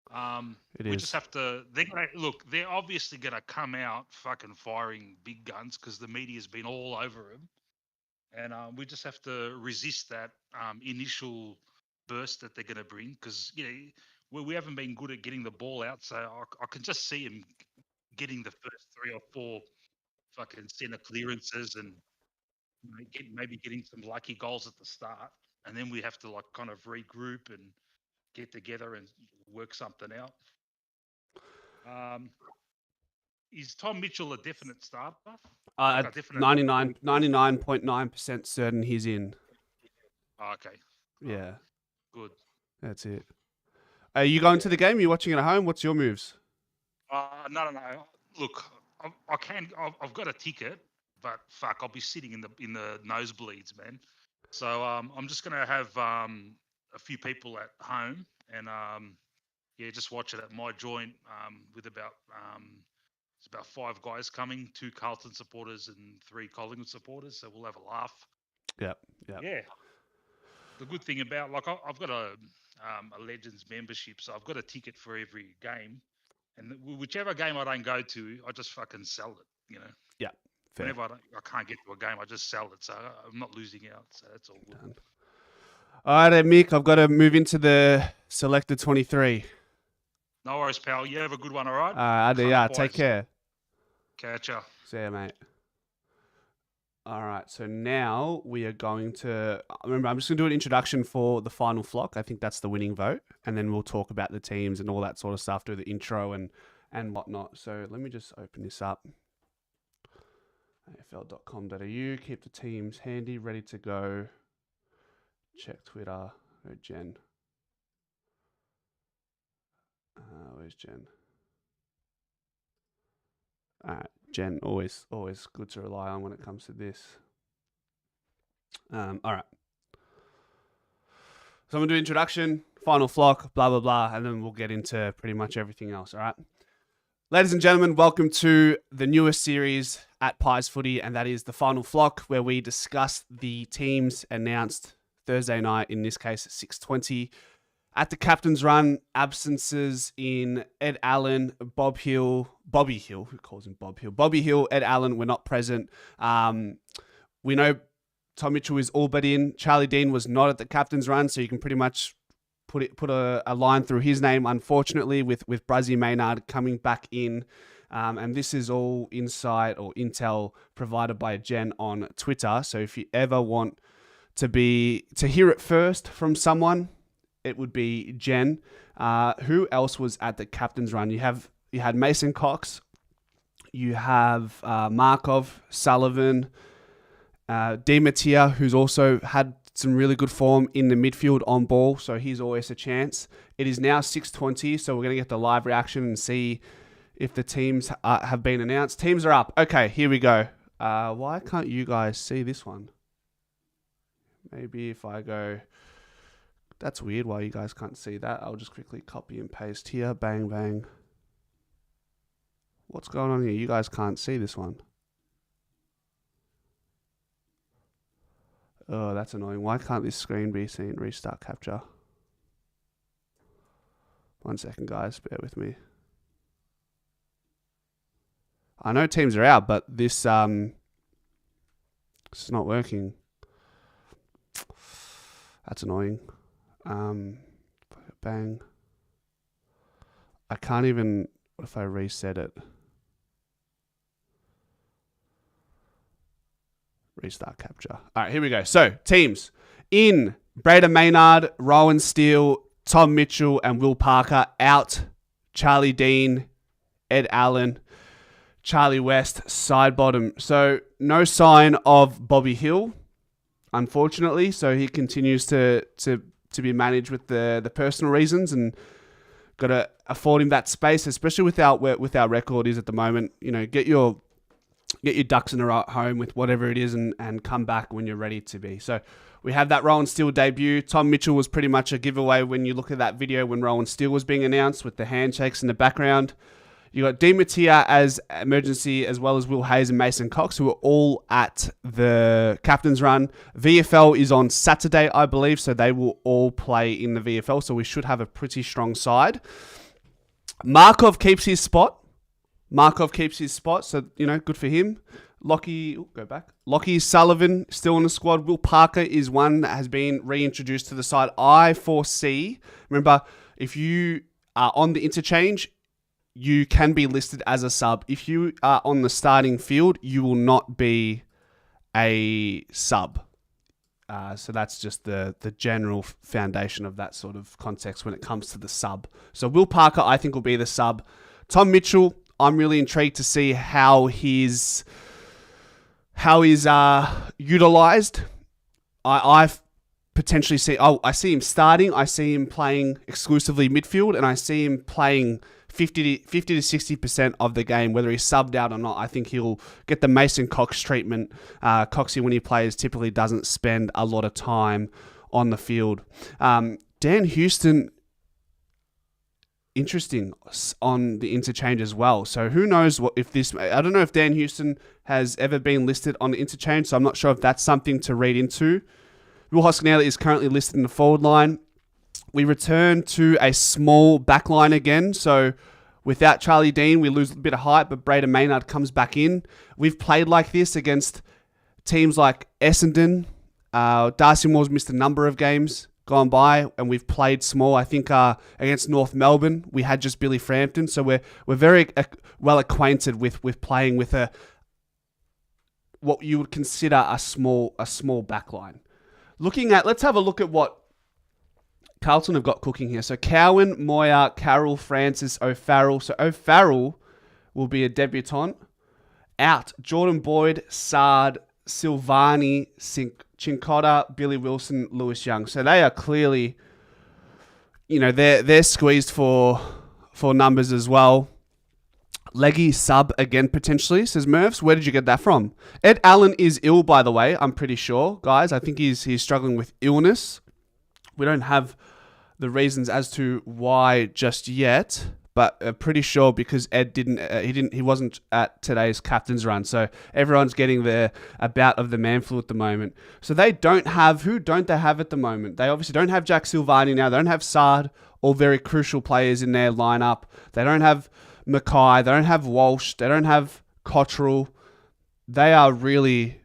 It We is. just have to. They're obviously gonna come out fucking firing big guns because the media's been all over them, and we just have to resist that initial burst that they're gonna bring because we haven't been good at getting the ball out, so I can just see him getting the first 3 or 4 fucking centre clearances and maybe getting some lucky goals at the start, and then we have to like kind of regroup and get together and work something out. Is Tom Mitchell a definite starter? Like a definite 99.9% certain he's in. Oh, okay. Yeah, Good. that's it. Are you going to the game? Are you watching it at home? What's your moves? No. Look, I've got a ticket, but fuck, I'll be sitting in the nosebleeds, man. So I'm just gonna have a few people at home and just watch it at my joint with about it's about 5 guys coming, 2 Carlton supporters and 3 Collingwood supporters. So we'll have a laugh. Yep. Yeah. The good thing about I've got a Legends membership, so I've got a ticket for every game, and whichever game I don't go to, I just fucking sell it. You know. Yeah. Fair. Whenever I can't get to a game, I just sell it, so I'm not losing out. So that's all good. Done. All right, then, Mick, I've got to move into the selected 23. No worries, pal. You have a good one, all right? Take care. Catch ya. See ya, mate. All right, so now we are going to... Remember, I'm just going to do an introduction for the final flock. I think that's the winning vote. And then we'll talk about the teams and all that sort of stuff, do the intro and whatnot. So let me just open this up. AFL.com.au. Keep the teams handy, ready to go. Check Twitter. Oh, Jen. Where's Jen? All right, Jen, always good to rely on when it comes to this. All right. So I'm going to do introduction, final flock, blah, blah, blah, and then we'll get into pretty much everything else, all right? Ladies and gentlemen, welcome to the newest series at Pies Footy, and that is the final flock, where we discuss the teams announced Thursday night, in this case at 6:20. At the captain's run, absences in Ed Allan, Bobby Hill, who calls him Bob Hill? Bobby Hill, Ed Allan were not present. We know Tom Mitchell is all but in. Charlie Dean was not at the captain's run, so you can pretty much put a line through his name, unfortunately, with Brazzy Maynard coming back in. And this is all insight or intel provided by Jen on Twitter. So if you ever want to hear it first from someone, it would be Jen. Who else was at the captain's run? You had Mason Cox, you have Markov, Sullivan, Di Mattia, who's also had some really good form in the midfield on ball, so he's always a chance. It is now 6:20, so we're going to get the live reaction and see if the teams have been announced. Teams are up. Okay, here we go. Why can't you guys see this one? Maybe if I go... That's weird why you guys can't see that. I'll just quickly copy and paste here. Bang, bang. What's going on here? You guys can't see this one. Oh, that's annoying. Why can't this screen be seen? Restart capture. 1 second, guys. Bear with me. I know teams are out, but this is not working. That's annoying. Bang. I can't even... What if I reset it? Restart capture. All right, here we go. So, teams. In, Braden Maynard, Rowan Steele, Tom Mitchell, and Will Parker. Out, Charlie Dean, Ed Allan, Charlie West, side bottom. So, no sign of Bobby Hill, unfortunately. So, he continues to be managed with the personal reasons, and got to afford him that space, especially with our record is at the moment. You know, get your get your ducks in a row at home with whatever it is and come back when you're ready to be. So we have that Rowan Steele debut. Tom Mitchell was pretty much a giveaway when you look at that video when Rowan Steele was being announced with the handshakes in the background. You got Dean Mattia as emergency, as well as Will Hayes and Mason Cox, who are all at the captain's run. VFL is on Saturday, I believe, so they will all play in the VFL, so we should have a pretty strong side. Markov keeps his spot, so, good for him. Lockie Sullivan still in the squad. Will Parker is one that has been reintroduced to the side. I foresee, remember, if you are on the interchange, you can be listed as a sub. If you are on the starting field, you will not be a sub. So that's just the general foundation of that sort of context when it comes to the sub. So Will Parker, I think, will be the sub. Tom Mitchell, I'm really intrigued to see how he's utilized. I potentially see. I see him starting. I see him playing exclusively midfield, and I see him playing 50 to 60% of the game, whether he's subbed out or not. I think he'll get the Mason Cox treatment. Coxie, when he plays, typically doesn't spend a lot of time on the field. Dan Houston, interesting on the interchange as well. So who knows I don't know if Dan Houston has ever been listed on the interchange, so I'm not sure if that's something to read into. Will Hoskinelli is currently listed in the forward line. We return to a small back line again. So without Charlie Dean, we lose a bit of height, but Braden Maynard comes back in. We've played like this against teams like Essendon. Darcy Moore's missed a number of games gone by, and we've played small. I think against North Melbourne, we had just Billy Frampton. So we're very well acquainted with playing with what you would consider a small back line. Let's have a look at what Carlton have got cooking here. So Cowan, Moya, Carroll, Francis, O'Farrell. So O'Farrell will be a debutant. Out, Jordan Boyd, Sard, Silvani, Cincotta, Billy Wilson, Lewis Young. So they are clearly, they're squeezed for numbers as well. Leggy sub again potentially, says Murphs. Where did you get that from? Ed Allan is ill, by the way, I'm pretty sure, guys. I think he's struggling with illness. We don't have the reasons as to why just yet, but pretty sure because Ed he wasn't at today's captain's run. So everyone's getting a bout of the man flu at the moment. So who don't they have at the moment? They obviously don't have Jack Silvani now. They don't have Sard, all very crucial players in their lineup. They don't have Mackay. They don't have Walsh. They don't have Cottrell. They are really,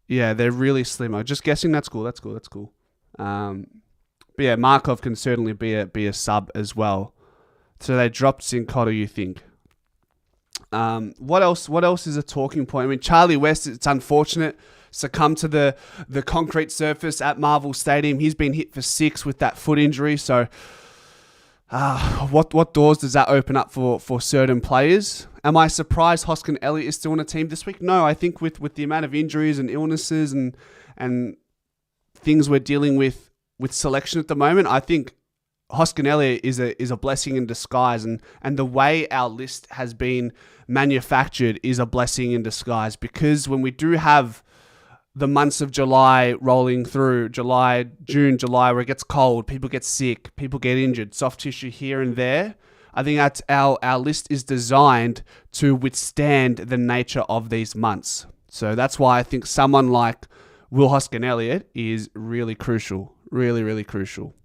they're really slim. I'm just guessing that's cool. But yeah, Markov can certainly be a sub as well. So they dropped Cincotta, you think? What else is a talking point? I mean, Charlie West, it's unfortunate, succumbed to the concrete surface at Marvel Stadium. He's been hit for 6 with that foot injury. So what doors does that open up for certain players? Am I surprised Hoskin Elliott is still on a team this week? No, I think with the amount of injuries and illnesses and things we're dealing with selection at the moment, I think Hoskin Elliott is a blessing in disguise, and the way our list has been manufactured is a blessing in disguise, because when we do have the months of July rolling through, June, July, where it gets cold, people get sick, people get injured, soft tissue here and there, I think that's our list is designed to withstand the nature of these months. So that's why I think someone like Will Hoskin Elliott is really crucial. Really, really crucial.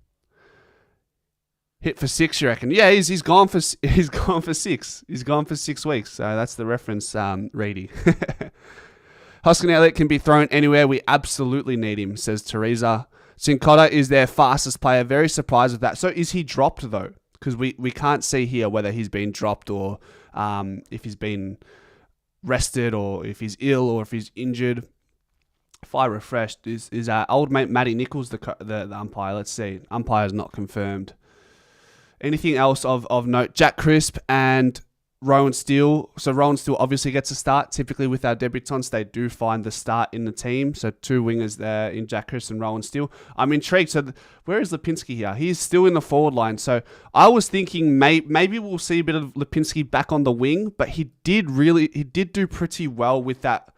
Hit for 6, you reckon? Yeah, he's gone for 6. He's gone for 6 weeks. So that's the reference, Reedy. Hoskin Elliott can be thrown anywhere. We absolutely need him, says Teresa. Cincotta is their fastest player. Very surprised with that. So is he dropped though? Because we can't see here whether he's been dropped or if he's been rested or if he's ill or if he's injured. If I refreshed, is old mate Matty Nichols the umpire? Let's see. Umpire's not confirmed. Anything else of note? Jack Crisp and Rowan Steele. So Rowan Steele obviously gets a start. Typically with our debutants, they do find the start in the team. So 2 wingers there in Jack Chris and Rowan Steele. I'm intrigued. So where is Lipinski here? He's still in the forward line. So I was thinking maybe we'll see a bit of Lipinski back on the wing, but he did do pretty well with that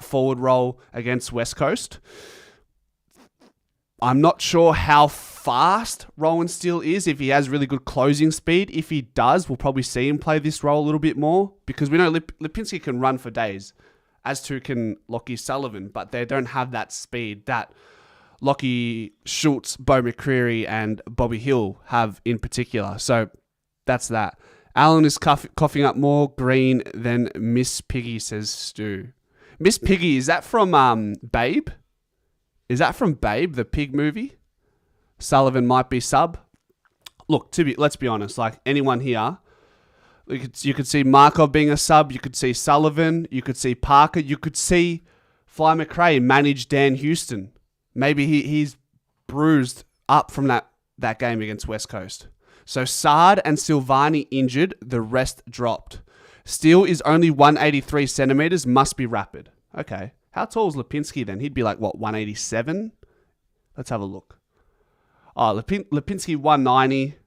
forward role against West Coast. I'm not sure how fast Rowan Steele is, if he has really good closing speed. If he does, we'll probably see him play this role a little bit more, because we know Lipinski can run for days, as too can Lockie Sullivan, but they don't have that speed that Lockie Schultz, Beau McCreary and Bobby Hill have in particular. So that's that. Allan is coughing up more green than Miss Piggy, says Stu. Miss Piggy, is that from Babe? Is that from Babe, the pig movie? Sullivan might be sub. Look, let's be honest. Like anyone here, you could see Markov being a sub. You could see Sullivan. You could see Parker. You could see Fly McRae manage Dan Houston. Maybe he's bruised up from that game against West Coast. So Sard and Silvani injured. The rest dropped. Steele is only 183 centimeters. Must be rapid. Okay. How tall is Lipinski then? He'd be like, what, 187? Let's have a look. Oh, Lipinski 190.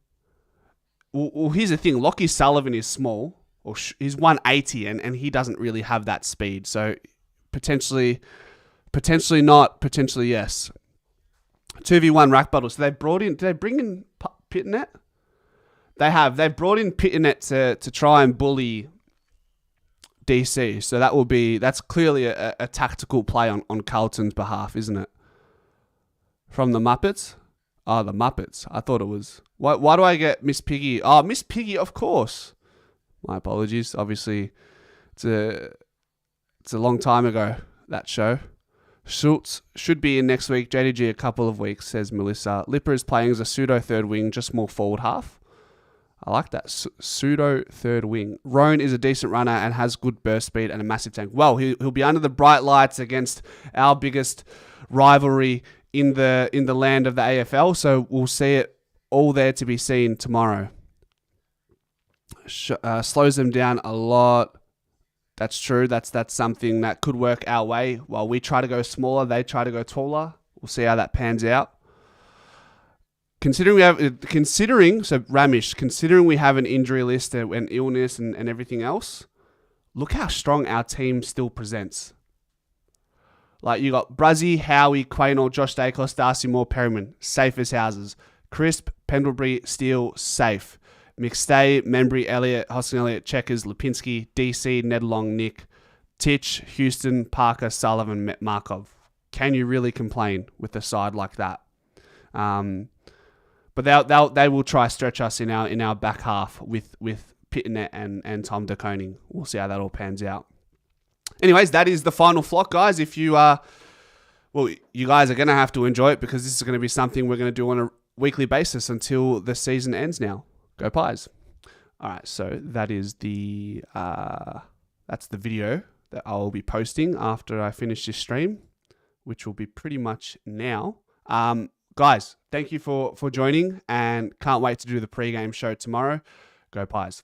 Well, here's the thing. Lockie Sullivan is small. Or he's 180 and he doesn't really have that speed. So potentially not, potentially yes. 2v1 rack battle. So did they bring in Pitternet? They have. They've brought in Pitternet to try and bully DC. So that's clearly a tactical play on Carlton's behalf, isn't it? From the Muppets? Oh, the Muppets. I thought it was... Why do I get Miss Piggy? Oh, Miss Piggy, of course. My apologies. Obviously, it's a long time ago, that show. Schultz should be in next week. JDG a couple of weeks, says Melissa. Lipper is playing as a pseudo third wing, just more forward half. I like that. Pseudo third wing. Roan is a decent runner and has good burst speed and a massive tank. Well, he'll be under the bright lights against our biggest rivalry in the land of the AFL. So we'll see it all there to be seen tomorrow. Slows them down a lot. That's true. That's something that could work our way. While we try to go smaller, they try to go taller. We'll see how that pans out. Considering we have an injury list and illness and everything else, look how strong our team still presents. Like you got Bruzzy, Howie, Quaynor, Josh Dacos, Darcy Moore, Perryman, safe as houses. Crisp, Pendlebury, Steele, safe. McStay, Membry, Elliott, Hoskin Elliott, Checkers, Lipinski, DC, Nedlong, Nick, Titch, Houston, Parker, Sullivan, Markov. Can you really complain with a side like that? But they will try stretch us in our back half with Pitternet and Tom De Koning. We'll see how that all pans out. Anyways, that is the final flock, guys. If you you guys are going to have to enjoy it because this is going to be something we're going to do on a weekly basis until the season ends now. Go Pies. All right, so that is that's the video that I'll be posting after I finish this stream, which will be pretty much now. Guys, thank you for joining and can't wait to do the pre-game show tomorrow. Go Pies.